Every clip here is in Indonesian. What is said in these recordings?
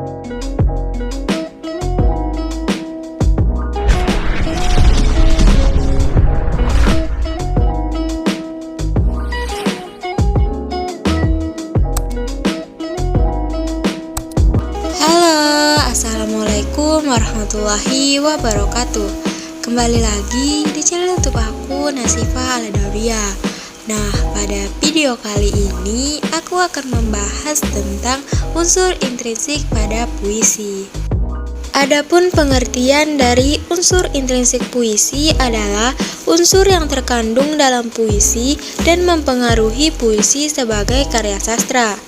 Assalamualaikum warahmatullahi wabarakatuh. Kembali lagi di channel YouTube aku, Nasifah Al-Adawiyah. Nah, pada video kali ini aku akan membahas tentang unsur intrinsik pada puisi. Adapun pengertian dari unsur intrinsik puisi adalah unsur yang terkandung dalam puisi dan mempengaruhi puisi sebagai karya sastra.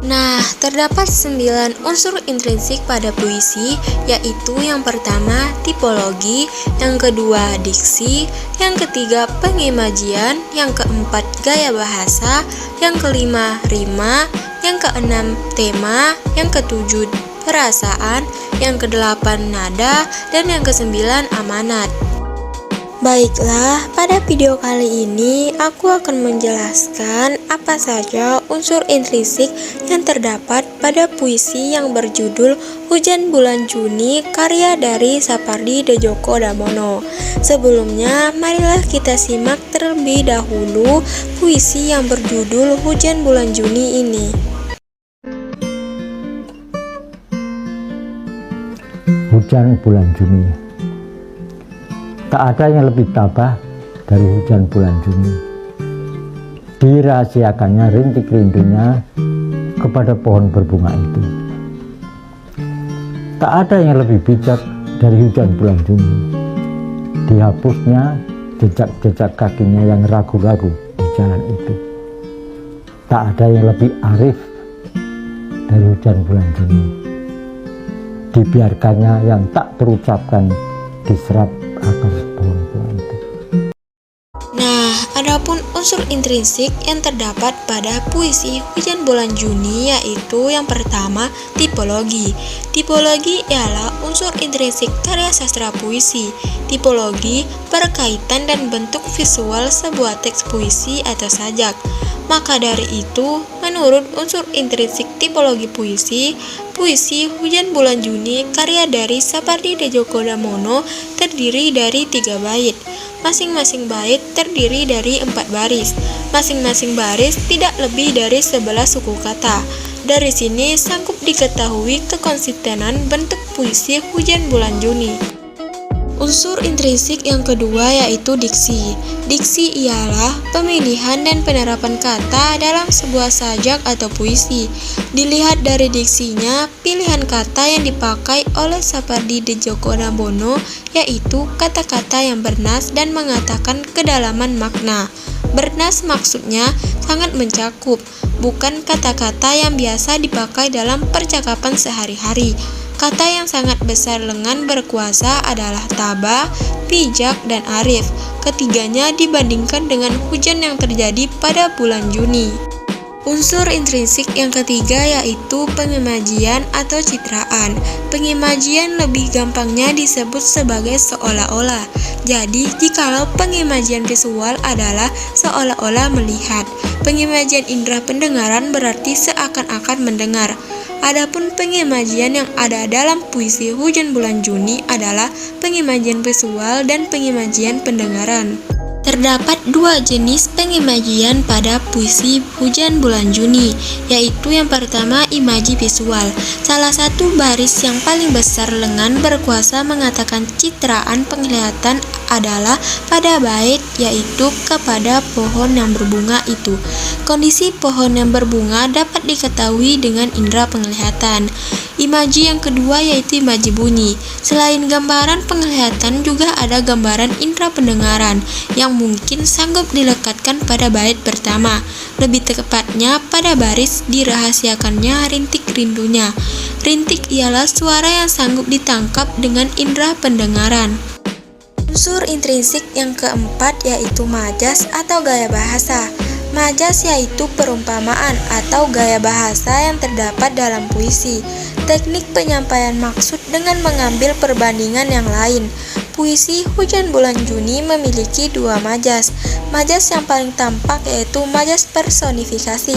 Nah, terdapat 9 unsur intrinsik pada puisi, yaitu yang pertama tipologi, yang kedua diksi, yang ketiga pengimajian, yang keempat gaya bahasa, yang kelima rima, yang keenam tema, yang ketujuh perasaan, yang kedelapan nada, dan yang kesembilan amanat. Baiklah, pada video kali ini aku akan menjelaskan apa saja unsur intrinsik yang terdapat pada puisi yang berjudul Hujan Bulan Juni karya dari Sapardi Djoko Damono. Sebelumnya, marilah kita simak terlebih dahulu puisi yang berjudul Hujan Bulan Juni ini. Hujan bulan Juni. Tak ada yang lebih tabah dari hujan bulan Juni. Dirahasiakannya rintik rindunya kepada pohon berbunga itu. Tak ada yang lebih bijak dari hujan bulan Juni. Dihapusnya jejak-jejak kakinya yang ragu-ragu di jalan itu. Tak ada yang lebih arif dari hujan bulan Juni. Dibiarkannya yang tak terucapkan diserap akan pohon-pohon itu. Nah, adapun unsur intrinsik yang terdapat pada puisi Hujan Bulan Juni yaitu yang pertama tipologi. Tipologi ialah unsur intrinsik karya sastra puisi. Tipologi berkaitan dan bentuk visual sebuah teks puisi atau sajak. Maka dari itu, menurut unsur intrinsik tipologi puisi, puisi Hujan Bulan Juni karya dari Sapardi Djoko Damono terdiri dari 3 bait. Masing-masing bait terdiri dari 4 baris. Masing-masing baris tidak lebih dari 11 suku kata. Dari sini sanggup diketahui kekonsistenan bentuk puisi Hujan Bulan Juni. Unsur intrinsik yang kedua yaitu diksi. Diksi ialah pemilihan dan penerapan kata dalam sebuah sajak atau puisi. Dilihat dari diksinya, pilihan kata yang dipakai oleh Sapardi Djoko Damono yaitu kata-kata yang bernas dan mengatakan kedalaman makna. Bernas maksudnya sangat mencakup, bukan kata-kata yang biasa dipakai dalam percakapan sehari-hari. Kata yang sangat besar lengan berkuasa adalah tabah, bijak, dan arif. Ketiganya dibandingkan dengan hujan yang terjadi pada bulan Juni. Unsur intrinsik yang ketiga yaitu pengimajian atau citraan. Pengimajian lebih gampangnya disebut sebagai seolah-olah. Jadi, jikalau pengimajian visual adalah seolah-olah melihat, pengimajian indera pendengaran berarti seakan-akan mendengar. Adapun pengimajian yang ada dalam puisi Hujan Bulan Juni adalah pengimajian visual dan pengimajian pendengaran. Terdapat 2 jenis pengimajian pada puisi Hujan Bulan Juni, yaitu yang pertama imaji visual. Salah satu baris yang paling besar lengan berkuasa mengatakan citraan penglihatan adalah pada bait yaitu kepada pohon yang berbunga itu. Kondisi pohon yang berbunga dapat diketahui dengan indera penglihatan. Imaji yang kedua yaitu imaji bunyi. Selain gambaran penglihatan juga ada gambaran indera pendengaran yang mungkin sanggup dilekatkan pada bait pertama. Lebih tepatnya pada baris dirahasiakannya rintik rindunya. Rintik ialah suara yang sanggup ditangkap dengan indera pendengaran. Unsur intrinsik yang keempat yaitu majas atau gaya bahasa. Majas yaitu perumpamaan atau gaya bahasa yang terdapat dalam puisi. Teknik penyampaian maksud dengan mengambil perbandingan yang lain. Puisi Hujan Bulan Juni memiliki dua majas. Majas yang paling tampak yaitu majas personifikasi.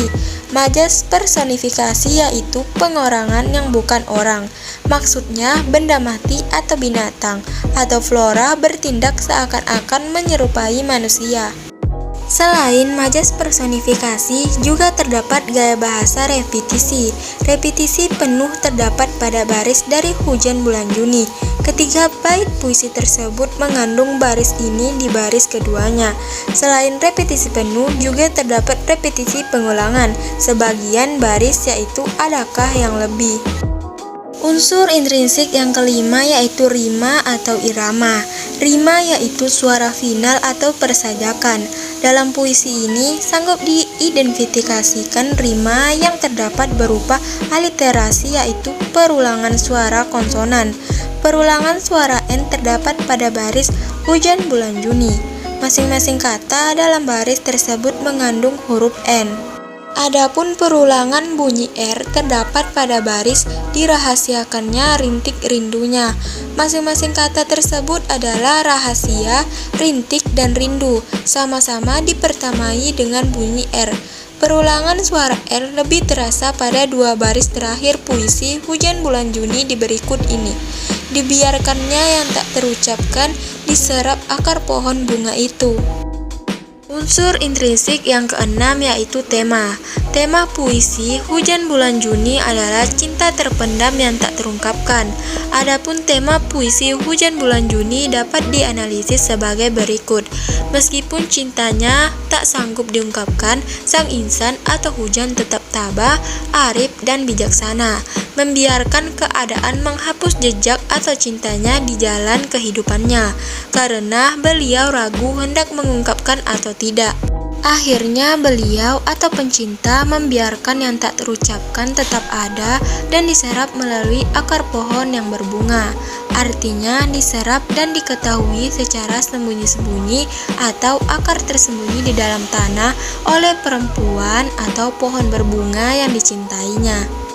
Majas personifikasi yaitu pengorangan yang bukan orang. Maksudnya benda mati atau binatang atau flora bertindak seakan-akan menyerupai manusia. Selain majas personifikasi, juga terdapat gaya bahasa repetisi. Repetisi penuh terdapat pada baris dari Hujan Bulan Juni. Ketiga bait puisi tersebut mengandung baris ini di baris keduanya. Selain repetisi penuh, juga terdapat repetisi pengulangan. Sebagian baris yaitu adakah yang lebih. Unsur intrinsik yang kelima yaitu rima atau irama. Rima yaitu suara final atau persajakan. Dalam puisi ini sanggup diidentifikasikan rima yang terdapat berupa aliterasi yaitu perulangan suara konsonan. Perulangan suara N terdapat pada baris Hujan Bulan Juni. Masing-masing kata dalam baris tersebut mengandung huruf N. Adapun perulangan bunyi R terdapat pada baris dirahasiakannya rintik rindunya. Masing-masing kata tersebut adalah rahasia, rintik, dan rindu, sama-sama dipertamai dengan bunyi R. Perulangan suara R lebih terasa pada dua baris terakhir puisi Hujan Bulan Juni di berikut ini. Dibiarkannya yang tak terucapkan diserap akar pohon bunga itu. Unsur intrinsik yang keenam yaitu tema. Tema puisi Hujan Bulan Juni adalah cinta terpendam yang tak terungkapkan. Adapun tema puisi Hujan Bulan Juni dapat dianalisis sebagai berikut. Meskipun cintanya tak sanggup diungkapkan, sang insan atau hujan tetap tabah, arif, dan bijaksana, membiarkan keadaan menghapus jejak atau cintanya di jalan kehidupannya, karena beliau ragu hendak mengungkapkan atau tidak. Akhirnya beliau atau pencinta membiarkan yang tak terucapkan tetap ada dan diserap melalui akar pohon yang berbunga. Artinya diserap dan diketahui secara sembunyi-sembunyi atau akar tersembunyi di dalam tanah oleh perempuan atau pohon berbunga yang dicintainya.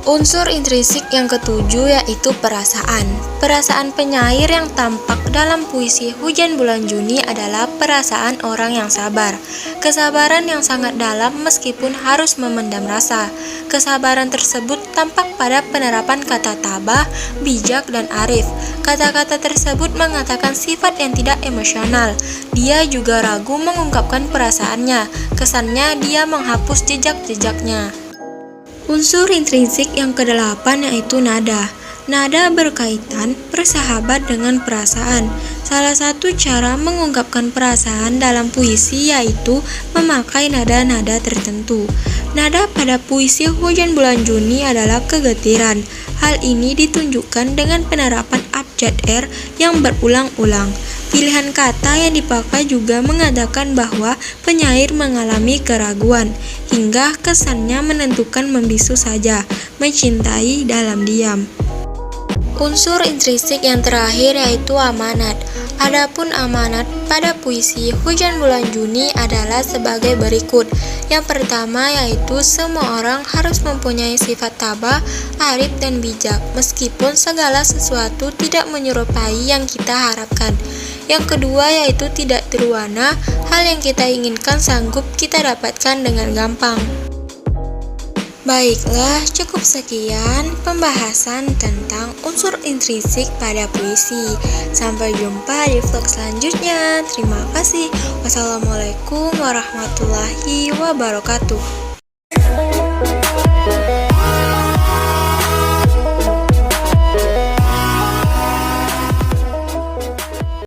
Unsur intrinsik yang ketujuh yaitu perasaan. Perasaan penyair yang tampak dalam puisi Hujan Bulan Juni adalah perasaan orang yang sabar. Kesabaran yang sangat dalam meskipun harus memendam rasa. Kesabaran tersebut tampak pada penerapan kata tabah, bijak, dan arif. Kata-kata tersebut mengatakan sifat yang tidak emosional. Dia juga ragu mengungkapkan perasaannya. Kesannya dia menghapus jejak-jejaknya. Unsur intrinsik yang kedelapan yaitu nada. Nada berkaitan bersahabat dengan perasaan. Salah satu cara mengungkapkan perasaan dalam puisi yaitu memakai nada-nada tertentu. Nada pada puisi Hujan Bulan Juni adalah kegetiran. Hal ini ditunjukkan dengan penerapan abjad R yang berulang-ulang. Pilihan kata yang dipakai juga mengatakan bahwa penyair mengalami keraguan, hingga kesannya menentukan membisu saja, mencintai dalam diam. Unsur intrinsik yang terakhir yaitu amanat. Adapun amanat pada puisi Hujan Bulan Juni adalah sebagai berikut. Yang pertama yaitu semua orang harus mempunyai sifat tabah, arif, dan bijak, meskipun segala sesuatu tidak menyerupai yang kita harapkan. Yang kedua yaitu tidak terwana, hal yang kita inginkan sanggup kita dapatkan dengan gampang. Baiklah, cukup sekian pembahasan tentang unsur intrinsik pada puisi. Sampai jumpa di vlog selanjutnya. Terima kasih. Wassalamualaikum warahmatullahi wabarakatuh.